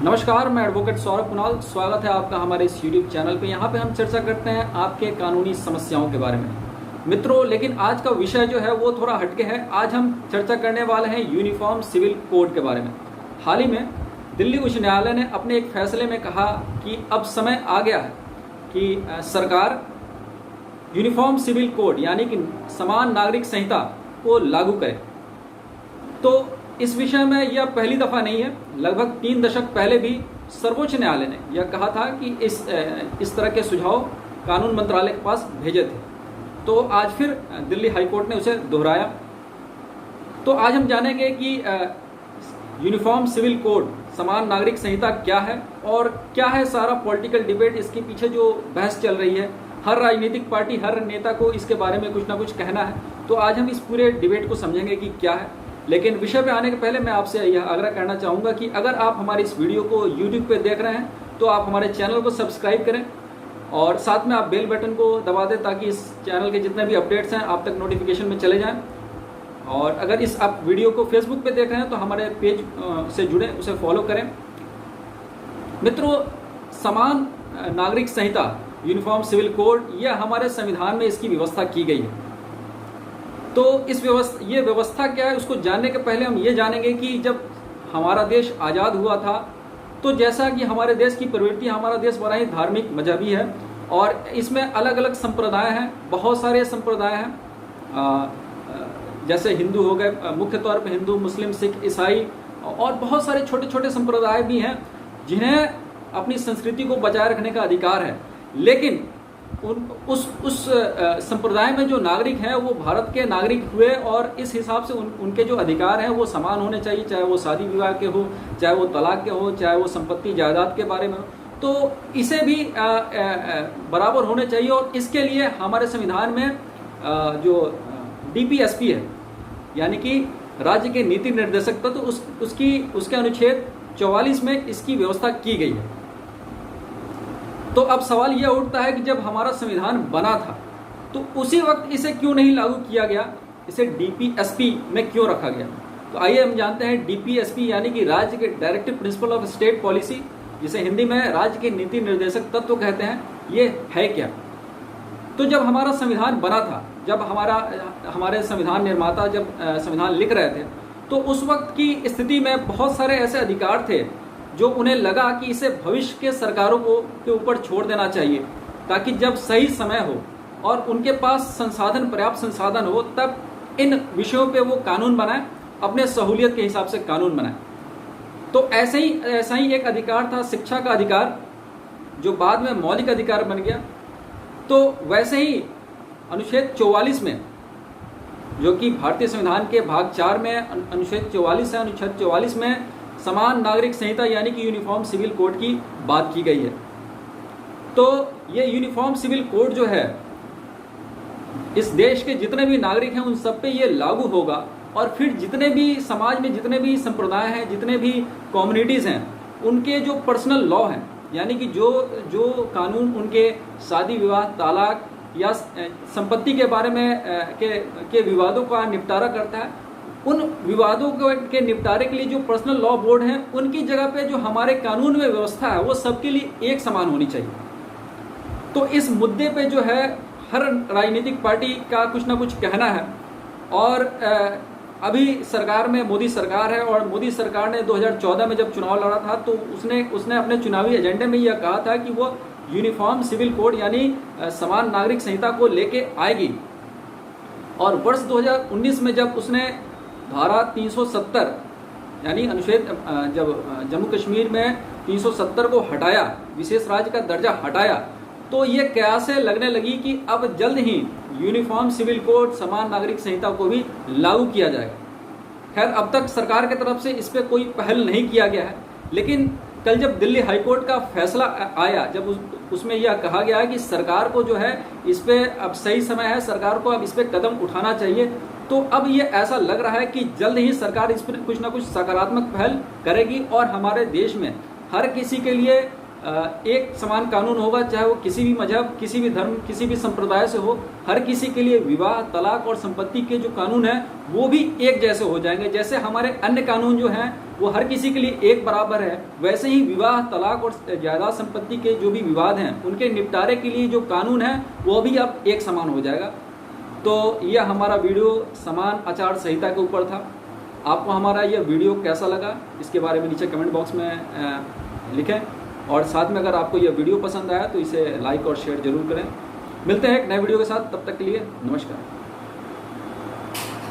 नमस्कार, मैं एडवोकेट सौरभ कुणाल। स्वागत है आपका हमारे इस यूट्यूब चैनल पे। यहाँ पे हम चर्चा करते हैं आपके कानूनी समस्याओं के बारे में। मित्रों, लेकिन आज का विषय जो है वो थोड़ा हटके है। आज हम चर्चा करने वाले हैं यूनिफॉर्म सिविल कोड के बारे में। हाल ही में दिल्ली उच्च न्यायालय ने अपने एक फैसले में कहा कि अब समय आ गया है कि सरकार यूनिफॉर्म सिविल कोड यानी कि समान नागरिक संहिता को लागू करे। तो इस विषय में यह पहली दफा नहीं है। लगभग 3 दशक पहले भी सर्वोच्च न्यायालय ने यह कहा था कि इस तरह के सुझाव कानून मंत्रालय के पास भेजे थे। तो आज फिर दिल्ली हाईकोर्ट ने उसे दोहराया। तो आज हम जानेंगे कि यूनिफॉर्म सिविल कोड समान नागरिक संहिता क्या है और क्या है सारा पॉलिटिकल डिबेट, इसके पीछे जो बहस चल रही है। हर राजनीतिक पार्टी, हर नेता को इसके बारे में कुछ ना कुछ कहना है। तो आज हम इस पूरे डिबेट को समझेंगे कि क्या है। लेकिन विषय पे आने के पहले मैं आपसे यह आग्रह करना चाहूँगा कि अगर आप हमारे इस वीडियो को YouTube पे देख रहे हैं तो आप हमारे चैनल को सब्सक्राइब करें और साथ में आप बेल बटन को दबा दें ताकि इस चैनल के जितने भी अपडेट्स हैं आप तक नोटिफिकेशन में चले जाएं। और अगर इस आप वीडियो को फेसबुक पे देख रहे हैं तो हमारे पेज से जुड़े, उसे फॉलो करें। मित्रों, समान नागरिक संहिता यूनिफॉर्म सिविल कोड, यह हमारे संविधान में इसकी व्यवस्था की गई है। तो ये व्यवस्था क्या है उसको जानने के पहले हम ये जानेंगे कि जब हमारा देश आज़ाद हुआ था तो जैसा कि हमारे देश की प्रवृत्ति, हमारा देश बड़ा ही धार्मिक मजहबी है और इसमें अलग अलग संप्रदाय हैं, बहुत सारे संप्रदाय हैं। जैसे हिंदू हो गए, मुख्य तौर पर हिंदू, मुस्लिम, सिख, ईसाई और बहुत सारे छोटे छोटे संप्रदाय भी हैं जिन्हें अपनी संस्कृति को बचाए रखने का अधिकार है। लेकिन उस संप्रदाय में जो नागरिक हैं वो भारत के नागरिक हुए और इस हिसाब से उनके जो अधिकार हैं वो समान होने चाहिए, चाहे वो शादी विवाह के हो, चाहे वो तलाक के हो, चाहे वो संपत्ति जायदाद के बारे में हो। तो इसे भी बराबर होने चाहिए। और इसके लिए हमारे संविधान में जो DPSP है यानी कि राज्य के नीति निर्देशक तत्व, उसके अनुच्छेद 44 में इसकी व्यवस्था की गई है। तो अब सवाल यह उठता है कि जब हमारा संविधान बना था तो उसी वक्त इसे क्यों नहीं लागू किया गया, इसे DPSP में क्यों रखा गया। तो आइए हम जानते हैं DPSP यानी कि राज्य के directive principle of state policy, जिसे हिंदी में राज्य के नीति निर्देशक तत्व कहते हैं, ये है क्या। तो जब हमारा संविधान बना था, जब हमारे संविधान निर्माता जब संविधान लिख रहे थे तो उस वक्त की स्थिति में बहुत सारे ऐसे अधिकार थे जो उन्हें लगा कि इसे भविष्य के सरकारों के ऊपर छोड़ देना चाहिए, ताकि जब सही समय हो और उनके पास पर्याप्त संसाधन हो तब इन विषयों पे वो कानून बनाए, अपने सहूलियत के हिसाब से कानून बनाए। तो ऐसा ही एक अधिकार था शिक्षा का अधिकार, जो बाद में मौलिक अधिकार बन गया। तो वैसे ही अनुच्छेद 44 में, जो कि भारतीय संविधान के भाग 4 में अनुच्छेद 44 है, अनुच्छेद 44 में समान नागरिक संहिता यानी कि यूनिफॉर्म सिविल कोड की बात की गई है। तो ये यूनिफॉर्म सिविल कोड जो है इस देश के जितने भी नागरिक हैं उन सब पे ये लागू होगा। और फिर जितने भी समाज में जितने भी संप्रदाय हैं, जितने भी कम्युनिटीज़ हैं, उनके जो पर्सनल लॉ हैं यानी कि जो कानून उनके शादी विवाह, तलाक या संपत्ति के बारे में के विवादों का निपटारा करता है, उन विवादों के निपटारे के लिए जो पर्सनल लॉ बोर्ड है उनकी जगह पे जो हमारे कानून में व्यवस्था है वो सबके लिए एक समान होनी चाहिए। तो इस मुद्दे पे जो है हर राजनीतिक पार्टी का कुछ ना कुछ कहना है। और अभी सरकार में मोदी सरकार है और मोदी सरकार ने 2014 में जब चुनाव लड़ा था तो उसने अपने चुनावी एजेंडे में यह कहा था कि वो यूनिफॉर्म सिविल कोड यानी समान नागरिक संहिता को लेके आएगी। और वर्ष 2019 में जब उसने धारा 370 यानी अनुच्छेद, जब जम्मू कश्मीर में 370 को हटाया, विशेष राज्य का दर्जा हटाया, तो ये कयासें लगने लगी कि अब जल्द ही यूनिफॉर्म सिविल कोड समान नागरिक संहिता को भी लागू किया जाएगा। खैर, अब तक सरकार की तरफ से इस पर कोई पहल नहीं किया गया है। लेकिन कल जब दिल्ली हाईकोर्ट का फैसला आया, जब उसमें यह कहा गया कि सरकार को जो है इस पे अब सही समय है, सरकार को अब इस पे कदम उठाना चाहिए, तो अब ये ऐसा लग रहा है कि जल्द ही सरकार इस पर कुछ ना कुछ सकारात्मक पहल करेगी और हमारे देश में हर किसी के लिए एक समान कानून होगा, चाहे वो किसी भी मजहब, किसी भी धर्म, किसी भी संप्रदाय से हो। हर किसी के लिए विवाह, तलाक और संपत्ति के जो कानून हैं वो भी एक जैसे हो जाएंगे। जैसे हमारे अन्य कानून जो हैं वो हर किसी के लिए एक बराबर है, वैसे ही विवाह, तलाक और जायदाद संपत्ति के जो भी विवाद हैं उनके निपटारे के लिए जो कानून है वो भी अब एक समान हो जाएगा। तो यह हमारा वीडियो समान आचार संहिता के ऊपर था। आपको हमारा यह वीडियो कैसा लगा इसके बारे में नीचे कमेंट बॉक्स में लिखें, और साथ में अगर आपको यह वीडियो पसंद आया तो इसे लाइक और शेयर जरूर करें। मिलते हैं एक नए वीडियो के साथ, तब तक के लिए नमस्कार।